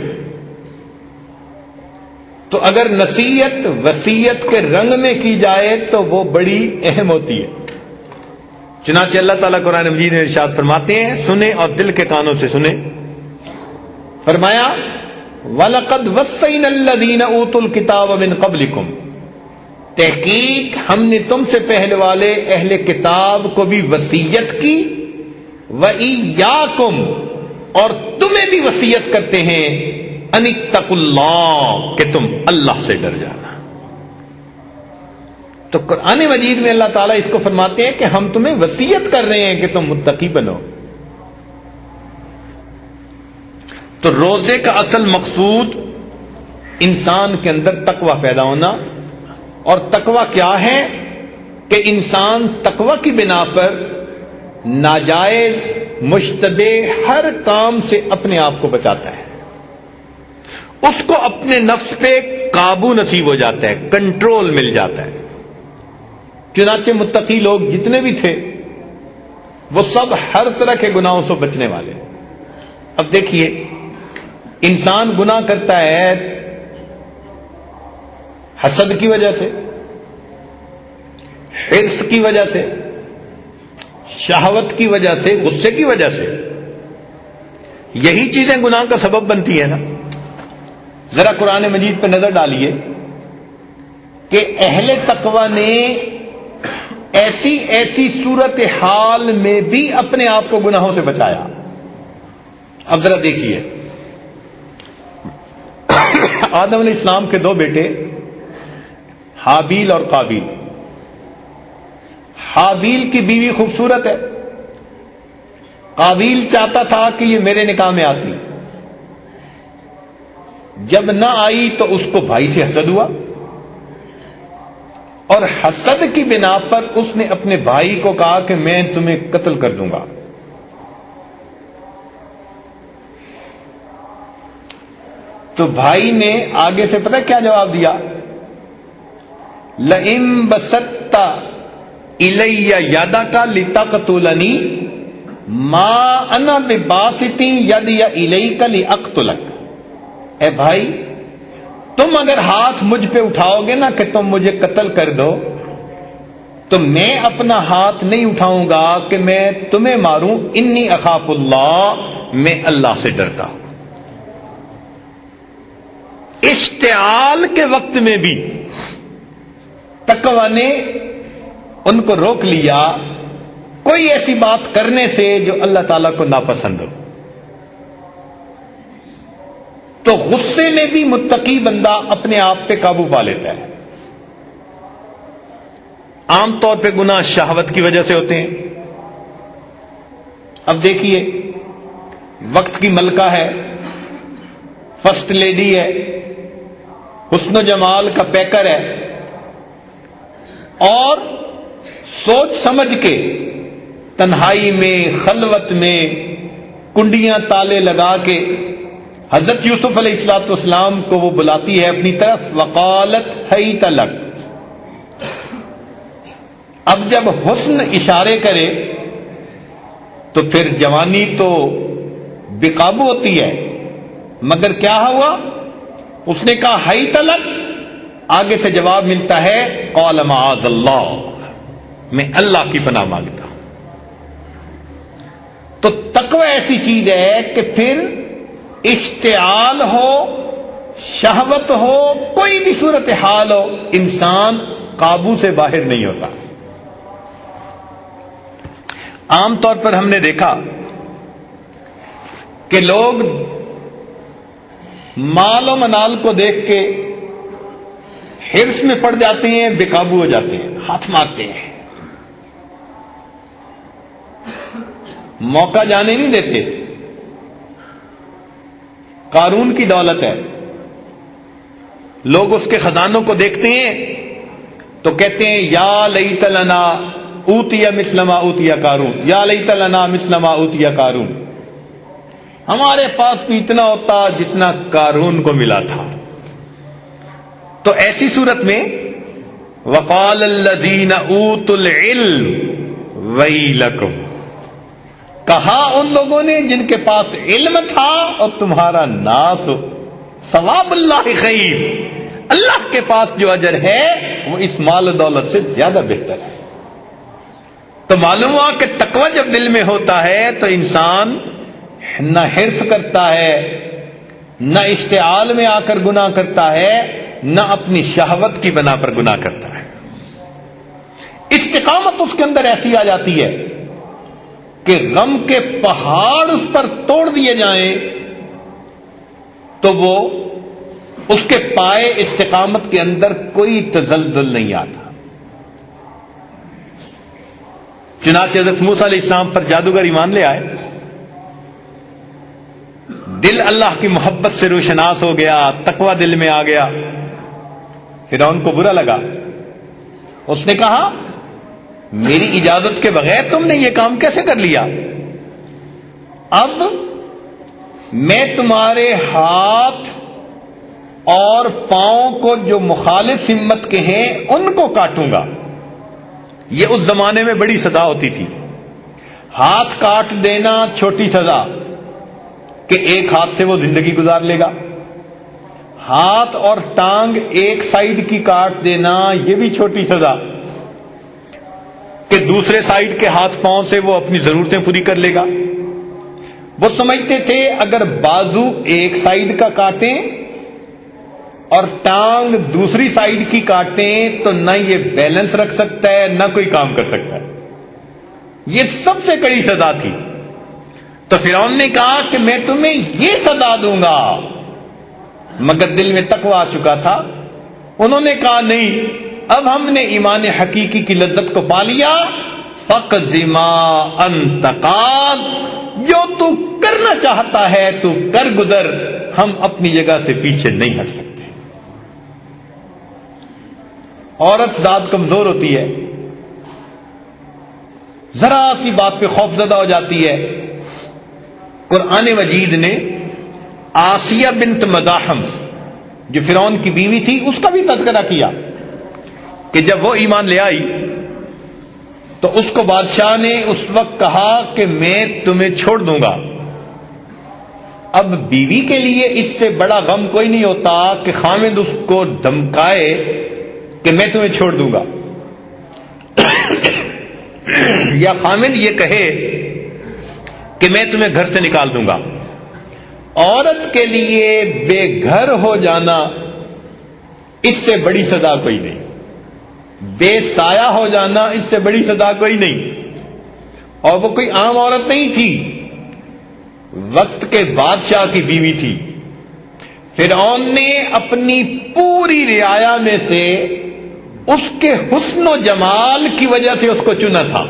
تو اگر نصیحت وصیت کے رنگ میں کی جائے تو وہ بڑی اہم ہوتی ہے۔ چنانچہ اللہ تعالیٰ قرآن مجید میں ارشاد فرماتے ہیں، سنیں اور دل کے کانوں سے سنیں، فرمایا وَلَقَدْ وَصَّيْنَا الَّذِينَ أُوتُوا الْكِتَابَ مِن قَبْلِكُمْ، تحقیق ہم نے تم سے پہلے والے اہل کتاب کو بھی وصیت کی، وَإِيَّاكُمْ، اور تمہیں بھی وصیت کرتے ہیں، أَنِ اتَّقُوا اللَّهَ، کہ تم اللہ سے ڈر جانا۔ تو قرآن مجید میں اللہ تعالیٰ اس کو فرماتے ہیں کہ ہم تمہیں وصیت کر رہے ہیں کہ تم متقی بنو. تو روزے کا اصل مقصود انسان کے اندر تقوی پیدا ہونا. اور تقوی کیا ہے کہ انسان تقوی کی بنا پر ناجائز مشتبہ ہر کام سے اپنے آپ کو بچاتا ہے. اس کو اپنے نفس پہ قابو نصیب ہو جاتا ہے، کنٹرول مل جاتا ہے. چنانچہ متقی لوگ جتنے بھی تھے وہ سب ہر طرح کے گناہوں سے بچنے والے. اب دیکھیے، انسان گناہ کرتا ہے حسد کی وجہ سے، حرص کی وجہ سے، شہوت کی وجہ سے، غصے کی وجہ سے. یہی چیزیں گناہ کا سبب بنتی ہیں نا. ذرا قرآن مجید پہ نظر ڈالیے کہ اہل تقوی نے ایسی ایسی صورت حال میں بھی اپنے آپ کو گناہوں سے بچایا. اب ذرا دیکھیے، آدم علیہ السلام کے دو بیٹے حابیل اور قابیل. حابیل کی بیوی خوبصورت ہے، قابیل چاہتا تھا کہ یہ میرے نکاح میں آتی. جب نہ آئی تو اس کو بھائی سے حسد ہوا، اور حسد کی بنا پر اس نے اپنے بھائی کو کہا کہ میں تمہیں قتل کر دوں گا. تو بھائی نے آگے سے پتہ کیا جواب دیا؟ لئن بسطت الی یدک لتقتلنی ما انا بباسط یدی الیک لاقتلک. اے بھائی، تم اگر ہاتھ مجھ پہ اٹھاؤ گے نا کہ تم مجھے قتل کر دو، تو میں اپنا ہاتھ نہیں اٹھاؤں گا کہ میں تمہیں ماروں. انی اخاف اللہ، میں اللہ سے ڈرتا ہوں. اشتعال کے وقت میں بھی تقوی نے ان کو روک لیا کوئی ایسی بات کرنے سے جو اللہ تعالیٰ کو ناپسند ہو. تو غصے میں بھی متقی بندہ اپنے آپ پہ قابو پا لیتا ہے. عام طور پہ گناہ شہوت کی وجہ سے ہوتے ہیں. اب دیکھیے، وقت کی ملکہ ہے، فرسٹ لیڈی ہے، حسن و جمال کا پیکر ہے، اور سوچ سمجھ کے تنہائی میں، خلوت میں، کنڈیاں تالے لگا کے حضرت یوسف علیہ الصلوۃ والسلام کو وہ بلاتی ہے اپنی طرف. وقالت حیت لک. اب جب حسن اشارے کرے تو پھر جوانی تو بے قابو ہوتی ہے، مگر کیا ہوا؟ اس نے کہا حیت لک. آگے سے جواب ملتا ہے قال معاذ اللہ، میں اللہ کی پناہ مانگتا ہوں. تو تقوی ایسی چیز ہے کہ پھر اشتعال ہو، شہوت ہو، کوئی بھی صورت حال ہو، انسان قابو سے باہر نہیں ہوتا. عام طور پر ہم نے دیکھا کہ لوگ مال و منال کو دیکھ کے حرص میں پڑ جاتے ہیں، بے قابو ہو جاتے ہیں، ہاتھ مارتے ہیں، موقع جانے نہیں دیتے. قارون کی دولت ہے، لوگ اس کے خزانوں کو دیکھتے ہیں تو کہتے ہیں یا لیت لنا اوتی مثل ما اوتی قارون، یا لیت لنا مثل ما اوتی قارون. ہمارے پاس بھی اتنا ہوتا جتنا قارون کو ملا تھا. تو ایسی صورت میں وقال الذین اوتوا العلم ویلکم، کہا ان لوگوں نے جن کے پاس علم تھا اور تمہارا ناس ہو. ثواب اللہ خیر، اللہ کے پاس جو اجر ہے وہ اس مال و دولت سے زیادہ بہتر ہے. تو معلوم ہوا کہ تقوی جب دل میں ہوتا ہے تو انسان نہ حرص کرتا ہے، نہ اشتعال میں آ کر گناہ کرتا ہے، نہ اپنی شہوت کی بنا پر گناہ کرتا ہے. استقامت اس کے اندر ایسی آ جاتی ہے کہ غم کے پہاڑ اس پر توڑ دیے جائیں تو وہ اس کے پائے استقامت کے اندر کوئی تزلزل نہیں آتا. چنانچہ حضرت موسیٰ علیہ السلام پر جادوگر ایمان لے آئے، دل اللہ کی محبت سے روشناس ہو گیا، تقوی دل میں آ گیا۔ فرعون کو برا لگا، اس نے کہا میری اجازت کے بغیر تم نے یہ کام کیسے کر لیا؟ اب میں تمہارے ہاتھ اور پاؤں کو جو مخالف سمت کے ہیں ان کو کاٹوں گا۔ یہ اس زمانے میں بڑی سزا ہوتی تھی، ہاتھ کاٹ دینا چھوٹی سزا کہ ایک ہاتھ سے وہ زندگی گزار لے گا، ہاتھ اور ٹانگ ایک سائیڈ کی کاٹ دینا یہ بھی چھوٹی سزا کہ دوسرے سائیڈ کے ہاتھ پاؤں سے وہ اپنی ضرورتیں پوری کر لے گا۔ وہ سمجھتے تھے اگر بازو ایک سائیڈ کا کاٹیں اور ٹانگ دوسری سائیڈ کی کاٹیں تو نہ یہ بیلنس رکھ سکتا ہے نہ کوئی کام کر سکتا ہے، یہ سب سے کڑی سزا تھی۔ تو فرعون نے کہا کہ میں تمہیں یہ سزا دوں گا، مگر دل میں تقوی آ چکا تھا۔ انہوں نے کہا نہیں، اب ہم نے ایمان حقیقی کی لذت کو پا لیا، فَقْضِ مَا أَنْتَ قَاضٍ، جو تو کرنا چاہتا ہے تو کر گزر، ہم اپنی جگہ سے پیچھے نہیں ہٹ سکتے۔ عورت ذات کمزور ہوتی ہے، ذرا سی بات پہ خوف زدہ ہو جاتی ہے۔ قرآن مجید نے آسیہ بنت مزاحم جو فرعون کی بیوی تھی اس کا بھی تذکرہ کیا کہ جب وہ ایمان لے آئی تو اس کو بادشاہ نے اس وقت کہا کہ میں تمہیں چھوڑ دوں گا۔ اب بیوی کے لیے اس سے بڑا غم کوئی نہیں ہوتا کہ خامد اس کو دھمکائے کہ میں تمہیں چھوڑ دوں گا، یا خامد یہ کہے کہ میں تمہیں گھر سے نکال دوں گا۔ عورت کے لیے بے گھر ہو جانا اس سے بڑی سزا کوئی نہیں، بے سایہ ہو جانا اس سے بڑی سزا کوئی نہیں۔ اور وہ کوئی عام عورت نہیں تھی، وقت کے بادشاہ کی بیوی تھی۔ فرعون نے اپنی پوری رعایا میں سے اس کے حسن و جمال کی وجہ سے اس کو چنا تھا۔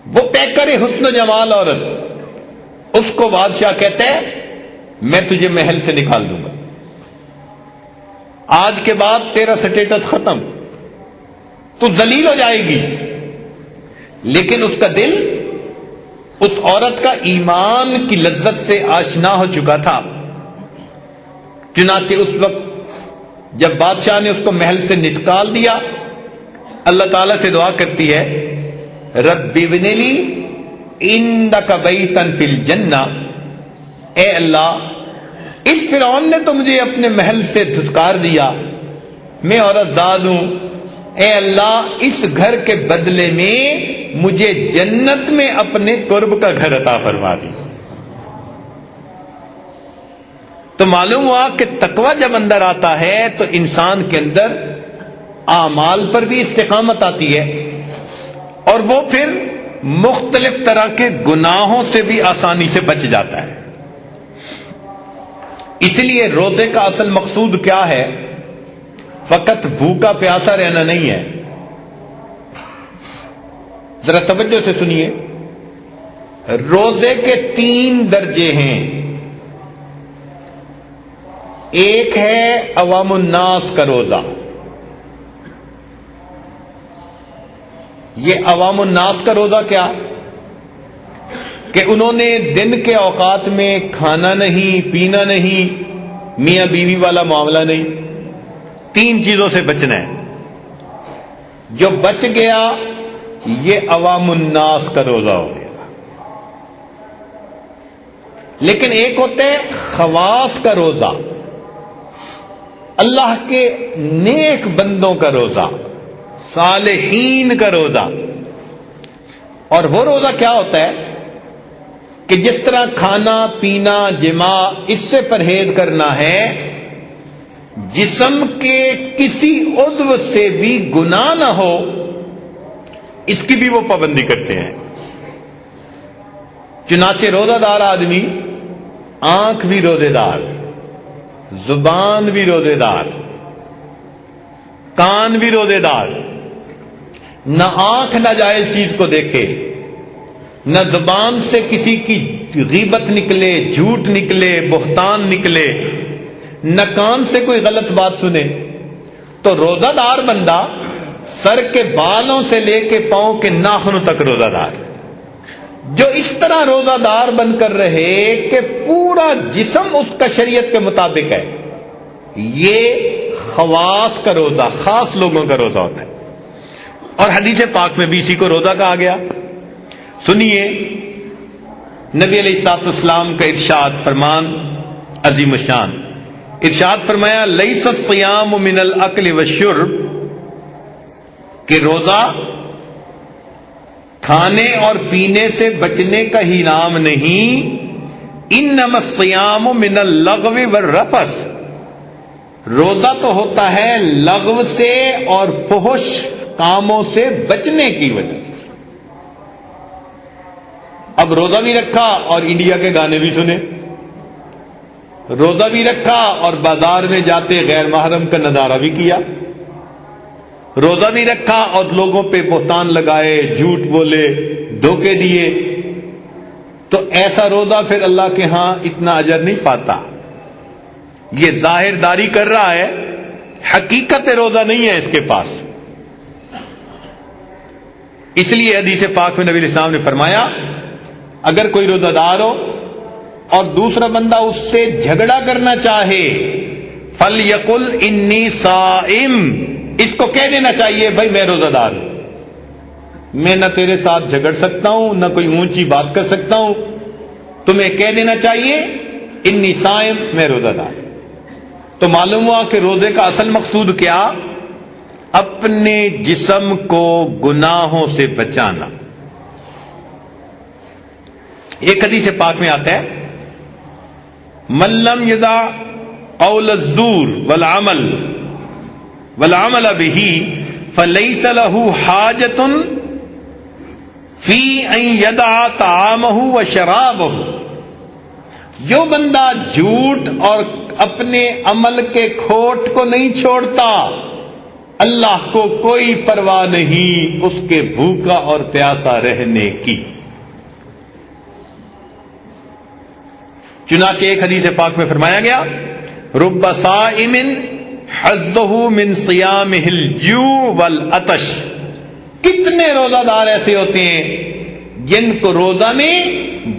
وہ پیکر حسن و جمال عورت، اس کو بادشاہ کہتا ہے میں تجھے محل سے نکال دوں گا، آج کے بعد تیرا سٹیٹس ختم، تو ذلیل ہو جائے گی۔ لیکن اس کا دل اس عورت کا ایمان کی لذت سے آشنا ہو چکا تھا، چنانچہ اس وقت جب بادشاہ نے اس کو محل سے نکال دیا، اللہ تعالیٰ سے دعا کرتی ہے رب ابن لی عندک بیتا فی الجنہ، اے اللہ اس فرعون نے تو مجھے اپنے محل سے دھتکار دیا، میں عورت زاد ہوں، اے اللہ اس گھر کے بدلے میں مجھے جنت میں اپنے قرب کا گھر عطا فرما دی۔ تو معلوم ہوا کہ تقوی جب اندر آتا ہے تو انسان کے اندر اعمال پر بھی استقامت آتی ہے، اور وہ پھر مختلف طرح کے گناہوں سے بھی آسانی سے بچ جاتا ہے۔ اس لیے روزے کا اصل مقصود کیا ہے؟ فقط بھوکا پیاسا رہنا نہیں ہے۔ ذرا توجہ سے سنیے، روزے کے 3 درجے ہیں۔ ایک ہے عوام الناس کا روزہ، یہ عوام الناس کا روزہ کیا کہ انہوں نے دن کے اوقات میں کھانا نہیں، پینا نہیں، میاں بیوی والا معاملہ نہیں، 3 چیزوں سے بچنا ہے۔ جو بچ گیا یہ عوام الناس کا روزہ ہو گیا۔ لیکن ایک ہوتا ہے خواص کا روزہ، اللہ کے نیک بندوں کا روزہ، صالحین کا روزہ۔ اور وہ روزہ کیا ہوتا ہے کہ جس طرح کھانا پینا جماع اس سے پرہیز کرنا ہے، جسم کے کسی عضو سے بھی گناہ نہ ہو اس کی بھی وہ پابندی کرتے ہیں۔ چنانچہ روزہ دار آدمی آنکھ بھی روزے دار، زبان بھی روزے دار، کان بھی روزے دار، نہ آنکھ ناجائز چیز کو دیکھے، نہ زبان سے کسی کی غیبت نکلے، جھوٹ نکلے، بہتان نکلے، نہ کان سے کوئی غلط بات سنے، تو روزہ دار بندہ سر کے بالوں سے لے کے پاؤں کے ناخنوں تک روزہ دار، جو اس طرح روزہ دار بن کر رہے کہ پورا جسم اس کا شریعت کے مطابق ہے، یہ خواص کا روزہ، خاص لوگوں کا روزہ ہوتا ہے۔ اور حدیث پاک میں بھی اسی کو روزہ کہا گیا۔ سنیے نبی علیہ الصلوۃ والسلام کا ارشاد فرمان عظیم الشان، ارشاد فرمایا لیس الصیام من الاکل والشرب، کہ روزہ کھانے اور پینے سے بچنے کا ہی نام نہیں، انما الصیام من اللغو والرفث، روزہ تو ہوتا ہے لغو سے اور فحش کاموں سے بچنے کی وجہ۔ اب روزہ بھی رکھا اور انڈیا کے گانے بھی سنے، روزہ بھی رکھا اور بازار میں جاتے غیر محرم کا نظارہ بھی کیا، روزہ بھی رکھا اور لوگوں پہ بہتان لگائے، جھوٹ بولے، دھوکے دیے، تو ایسا روزہ پھر اللہ کے ہاں اتنا اجر نہیں پاتا۔ یہ ظاہر داری کر رہا ہے، حقیقت روزہ نہیں ہے اس کے پاس۔ اس لیے حدیث پاک میں نبی علیہ السلام نے فرمایا اگر کوئی روزہ دار ہو اور دوسرا بندہ اس سے جھگڑا کرنا چاہے، فَلْيَقُلْ إِنِّي صَائِمٌ، اس کو کہہ دینا چاہیے بھائی میں روزہ دار ہوں، میں نہ تیرے ساتھ جھگڑ سکتا ہوں نہ کوئی اونچی بات کر سکتا ہوں، تمہیں کہہ دینا چاہیے انی صائم، میں روزہ دار۔ تو معلوم ہوا کہ روزے کا اصل مقصود کیا؟ اپنے جسم کو گناہوں سے بچانا۔ ایک حدیث پاک میں آتا ہے من لم یدع قول الزور والعمل به فليس له حاجة في ان يدع طعامه وشرابه، جو بندہ جھوٹ اور اپنے عمل کے کھوٹ کو نہیں چھوڑتا، اللہ کو کوئی پرواہ نہیں اس کے بھوکا اور پیاسا رہنے کی۔ چنانچہ ایک حدیث پاک میں فرمایا گیا رب صائم حظہ من صیامہ الجوع والعطش، کتنے روزہ دار ایسے ہوتے ہیں جن کو روزہ میں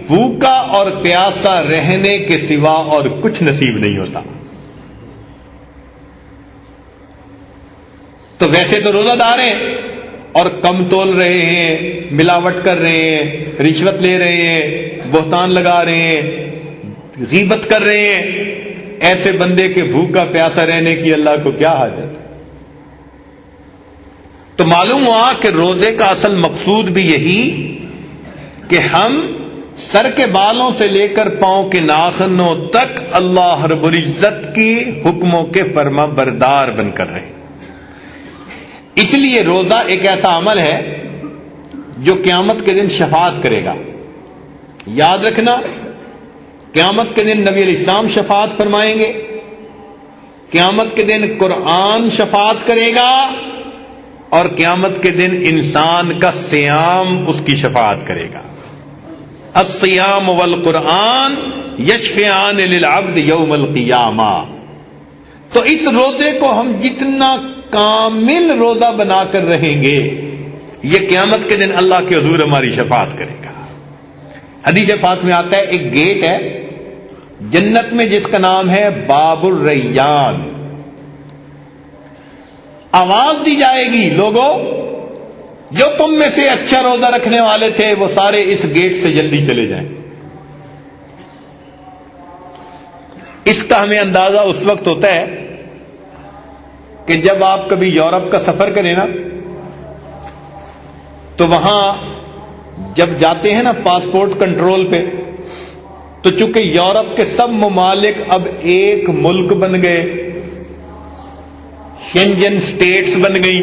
بھوکا اور پیاسا رہنے کے سوا اور کچھ نصیب نہیں ہوتا۔ تو ویسے تو روزہ دار ہیں اور کم تول رہے ہیں، ملاوٹ کر رہے ہیں، رشوت لے رہے ہیں، بہتان لگا رہے ہیں، غیبت کر رہے ہیں، ایسے بندے کے بھوکا پیاسا رہنے کی اللہ کو کیا حاجت؟ تو معلوم ہوا کہ روزے کا اصل مقصود بھی یہی کہ ہم سر کے بالوں سے لے کر پاؤں کے ناخنوں تک اللہ رب العزت کی حکموں کے فرما بردار بن کر رہے۔ اس لیے روزہ ایک ایسا عمل ہے جو قیامت کے دن شفاعت کرے گا۔ یاد رکھنا، قیامت کے دن نبی علیہ السلام شفاعت فرمائیں گے، قیامت کے دن قرآن شفاعت کرے گا، اور قیامت کے دن انسان کا صیام اس کی شفاعت کرے گا۔ الصیام والقرآن یشفعان للعبد یوم القیامہ۔ تو اس روزے کو ہم جتنا کامل روزہ بنا کر رہیں گے، یہ قیامت کے دن اللہ کے حضور ہماری شفاعت کرے گا۔ حدیث پاک میں آتا ہے ایک گیٹ ہے جنت میں جس کا نام ہے باب الریان، آواز دی جائے گی لوگوں جو تم میں سے اچھا روزہ رکھنے والے تھے وہ سارے اس گیٹ سے جلدی چلے جائیں۔ اس کا ہمیں اندازہ اس وقت ہوتا ہے کہ جب آپ کبھی یورپ کا سفر کریں نا، تو وہاں جب جاتے ہیں نا پاسپورٹ کنٹرول پہ، تو چونکہ یورپ کے سب ممالک اب ایک ملک بن گئے، شینجن سٹیٹس بن گئی،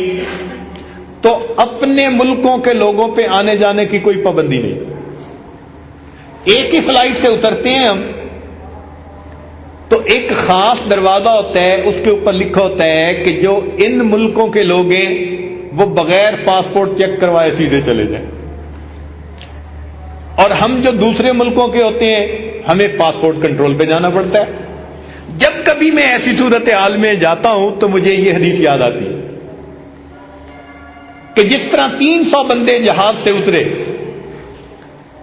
تو اپنے ملکوں کے لوگوں پہ آنے جانے کی کوئی پابندی نہیں۔ ایک ہی فلائٹ سے اترتے ہیں ہم، تو ایک خاص دروازہ ہوتا ہے، اس کے اوپر لکھا ہوتا ہے کہ جو ان ملکوں کے لوگ ہیں وہ بغیر پاسپورٹ چیک کروائے سیدھے چلے جائیں، اور ہم جو دوسرے ملکوں کے ہوتے ہیں ہمیں پاسپورٹ کنٹرول پہ جانا پڑتا ہے۔ جب کبھی میں ایسی صورتحال میں جاتا ہوں تو مجھے یہ حدیث یاد آتی ہے کہ جس طرح 300 بندے جہاز سے اترے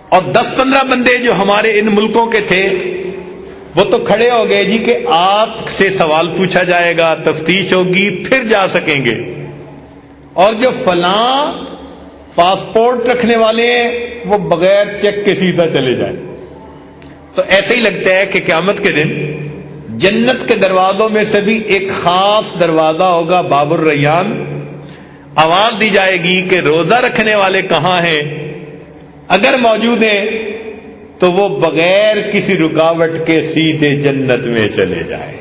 اور 10-15 بندے جو ہمارے ان ملکوں کے تھے وہ تو کھڑے ہو گئے جی کہ آپ سے سوال پوچھا جائے گا، تفتیش ہوگی، پھر جا سکیں گے، اور جو فلاں پاسپورٹ رکھنے والے ہیں وہ بغیر چیک کے سیدھا چلے جائیں۔ تو ایسے ہی لگتا ہے کہ قیامت کے دن جنت کے دروازوں میں سے بھی ایک خاص دروازہ ہوگا، باب الریان، آواز دی جائے گی کہ روزہ رکھنے والے کہاں ہیں؟ اگر موجود ہیں تو وہ بغیر کسی رکاوٹ کے سیدھے جنت میں چلے جائیں۔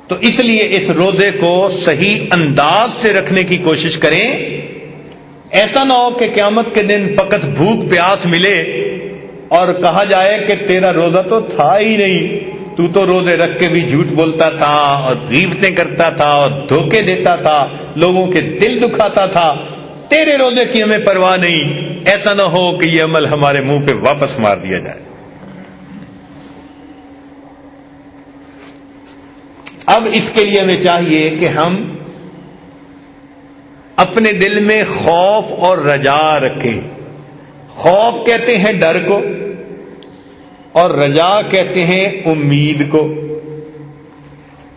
تو اس لیے اس روزے کو صحیح انداز سے رکھنے کی کوشش کریں، ایسا نہ ہو کہ قیامت کے دن فقط بھوک پیاس ملے اور کہا جائے کہ تیرا روزہ تو تھا ہی نہیں، تو تو روزے رکھ کے بھی جھوٹ بولتا تھا اور غیبتیں کرتا تھا اور دھوکے دیتا تھا، لوگوں کے دل دکھاتا تھا، تیرے روزے کی ہمیں پرواہ نہیں۔ ایسا نہ ہو کہ یہ عمل ہمارے منہ پہ واپس مار دیا جائے۔ اب اس کے لیے ہمیں چاہیے کہ ہم اپنے دل میں خوف اور رجا رکھیں۔ خوف کہتے ہیں ڈر کو، اور رجا کہتے ہیں امید کو۔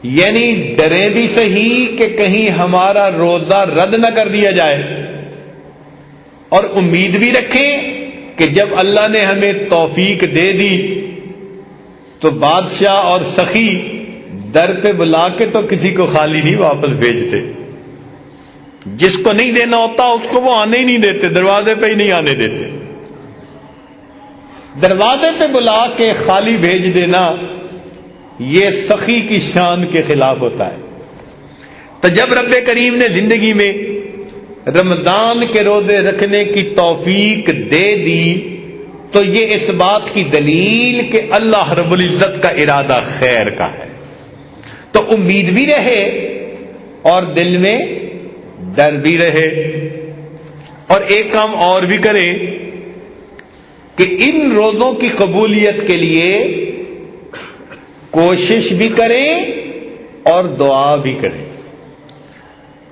یعنی ڈریں بھی صحیح کہ کہیں ہمارا روزہ رد نہ کر دیا جائے، اور امید بھی رکھیں کہ جب اللہ نے ہمیں توفیق دے دی تو بادشاہ اور سخی در پہ بلا کے تو کسی کو خالی نہیں واپس بھیجتے، جس کو نہیں دینا ہوتا اس کو وہ آنے ہی نہیں دیتے، دروازے پہ ہی نہیں آنے دیتے۔ دروازے پہ بلا کے خالی بھیج دینا یہ سخی کی شان کے خلاف ہوتا ہے۔ تو جب رب کریم نے زندگی میں رمضان کے روزے رکھنے کی توفیق دے دی تو یہ اس بات کی دلیل کہ اللہ رب العزت کا ارادہ خیر کا ہے۔ تو امید بھی رہے اور دل میں ڈر بھی رہے، اور ایک کام اور بھی کریں کہ ان روزوں کی قبولیت کے لیے کوشش بھی کریں اور دعا بھی کریں۔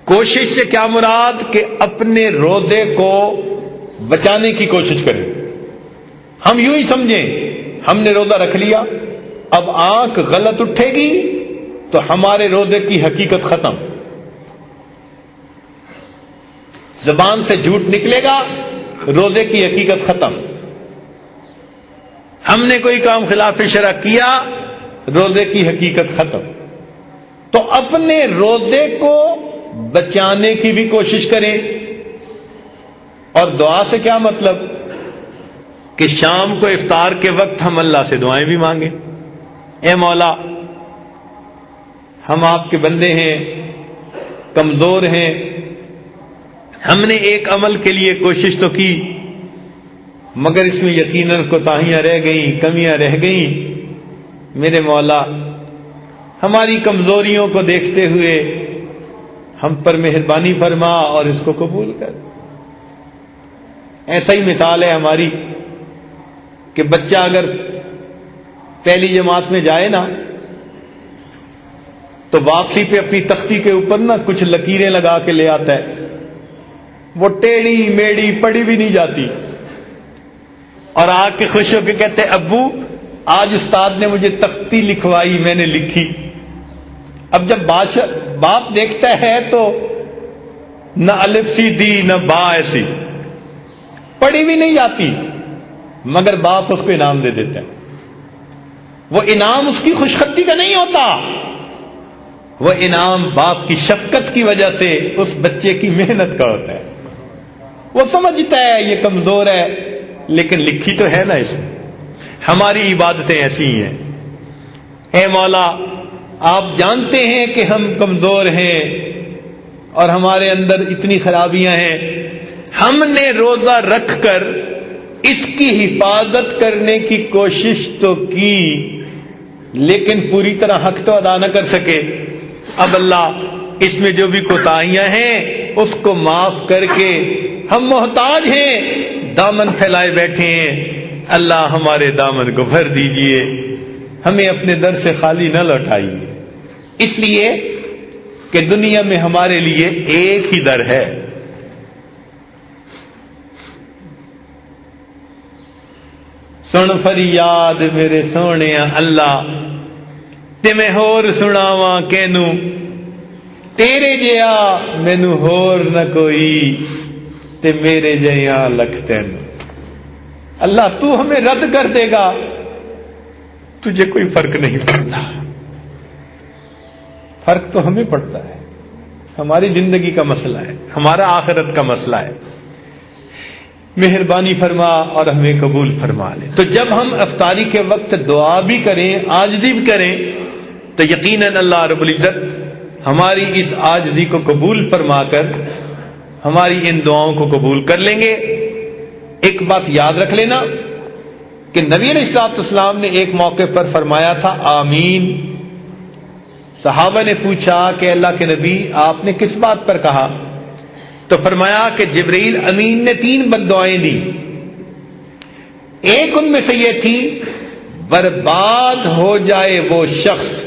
کوشش سے کیا مراد؟ کہ اپنے روزے کو بچانے کی کوشش کریں۔ ہم یوں ہی سمجھیں ہم نے روزہ رکھ لیا، اب آنکھ غلط اٹھے گی تو ہمارے روزے کی حقیقت ختم، زبان سے جھوٹ نکلے گا روزے کی حقیقت ختم، ہم نے کوئی کام خلاف شرع کیا روزے کی حقیقت ختم۔ تو اپنے روزے کو بچانے کی بھی کوشش کریں، اور دعا سے کیا مطلب؟ کہ شام کو افطار کے وقت ہم اللہ سے دعائیں بھی مانگیں، اے مولا ہم آپ کے بندے ہیں، کمزور ہیں، ہم نے ایک عمل کے لیے کوشش تو کی مگر اس میں یقیناً کوتاہیاں رہ گئیں، کمیاں رہ گئیں، میرے مولا ہماری کمزوریوں کو دیکھتے ہوئے ہم پر مہربانی فرما اور اس کو قبول کر۔ ایسا ہی مثال ہے ہماری کہ بچہ اگر پہلی جماعت میں جائے نا تو واپسی پہ اپنی تختی کے اوپر نا کچھ لکیریں لگا کے لے آتا ہے، وہ ٹیڑھی میڑھی پڑھی بھی نہیں جاتی، اور آ کے خوش ہو کے کہتے ہیں ابو آج استاد نے مجھے تختی لکھوائی، میں نے لکھی۔ اب جب باپ دیکھتا ہے تو نہ الف سی دی نہ با ایسی، پڑھی بھی نہیں جاتی، مگر باپ اس کو انعام دے دیتا ہے۔ وہ انعام اس کی خوش خطی کا نہیں ہوتا، وہ انعام باپ کی شفقت کی وجہ سے اس بچے کی محنت کا ہوتا ہے۔ وہ سمجھتا ہے یہ کمزور ہے لیکن لکھی تو ہے نا اس میں۔ ہماری عبادتیں ایسی ہی ہیں، اے مولا آپ جانتے ہیں کہ ہم کمزور ہیں اور ہمارے اندر اتنی خرابیاں ہیں، ہم نے روزہ رکھ کر اس کی حفاظت کرنے کی کوشش تو کی لیکن پوری طرح حق تو ادا نہ کر سکے۔ اب اللہ اس میں جو بھی کوتاہیاں ہیں اس کو معاف کر کے ہم محتاج ہیں، دامن پھیلائے بیٹھے ہیں، اللہ ہمارے دامن کو بھر دیجئے، ہمیں اپنے در سے خالی نہ لوٹائیے، اس لیے کہ دنیا میں ہمارے لیے ایک ہی در ہے۔ سن فریاد میرے سونے اللہ، تے میں ہور سناواں کینوں، تیرے جیا مینوں ہور نہ کوئی، تے میرے جیا لکھ تینوں۔ اللہ تو ہمیں رد کر دے گا، تجھے کوئی فرق نہیں پڑتا، فرق تو ہمیں پڑتا ہے، ہماری زندگی کا مسئلہ ہے، ہمارا آخرت کا مسئلہ ہے۔ مہربانی فرما اور ہمیں قبول فرما لے۔ تو جب ہم افطاری کے وقت دعا بھی کریں، عاجزی بھی کریں، تو یقیناً اللہ رب العزت ہماری اس عاجزی کو قبول فرما کر ہماری ان دعاؤں کو قبول کر لیں گے۔ ایک بات یاد رکھ لینا کہ نبی علیہ الصلوۃ والسلام نے ایک موقع پر فرمایا تھا آمین۔ صحابہ نے پوچھا کہ اللہ کے نبی آپ نے کس بات پر کہا؟ تو فرمایا کہ جبرائیل امین نے 3 بددعائیں دی، ایک ان میں سے یہ تھی برباد ہو جائے وہ شخص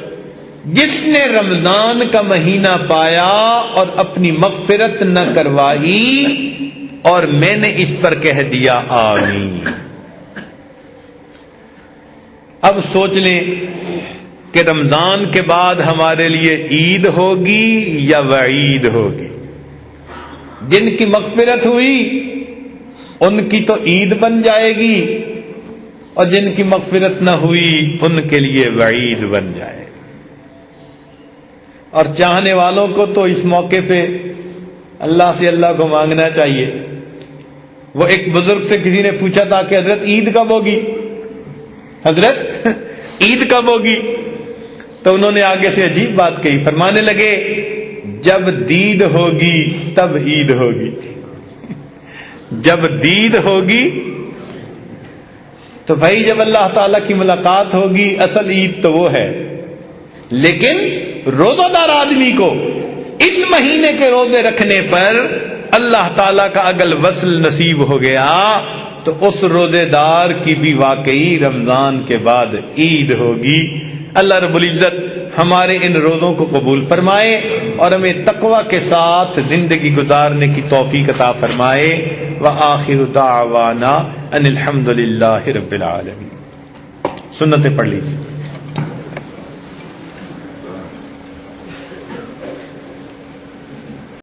جس نے رمضان کا مہینہ پایا اور اپنی مغفرت نہ کروائی، اور میں نے اس پر کہہ دیا آمین۔ اب سوچ لیں کہ رمضان کے بعد ہمارے لیے عید ہوگی یا وعید ہوگی؟ جن کی مغفرت ہوئی ان کی تو عید بن جائے گی، اور جن کی مغفرت نہ ہوئی ان کے لیے وعید بن جائے گی۔ اور چاہنے والوں کو تو اس موقع پہ اللہ سے اللہ کو مانگنا چاہیے۔ وہ ایک بزرگ سے کسی نے پوچھا تھا کہ حضرت عید کب ہوگی؟ حضرت عید کب ہوگی؟ تو انہوں نے آگے سے عجیب بات کہی، فرمانے لگے جب دید ہوگی تب عید ہوگی۔ جب دید ہوگی تو بھائی جب اللہ تعالیٰ کی ملاقات ہوگی اصل عید تو وہ ہے، لیکن روزہ دار آدمی کو اس مہینے کے روزے رکھنے پر اللہ تعالیٰ کا اگر وصل نصیب ہو گیا تو اس روزے دار کی بھی واقعی رمضان کے بعد عید ہوگی۔ اللہ رب العزت ہمارے ان روزوں کو قبول فرمائے اور ہمیں تقوی کے ساتھ زندگی گزارنے کی توفیق عطا فرمائے۔ وآخر دعوانا ان الحمد للہ رب العالمین۔ سنتیں پڑھ لیجیے۔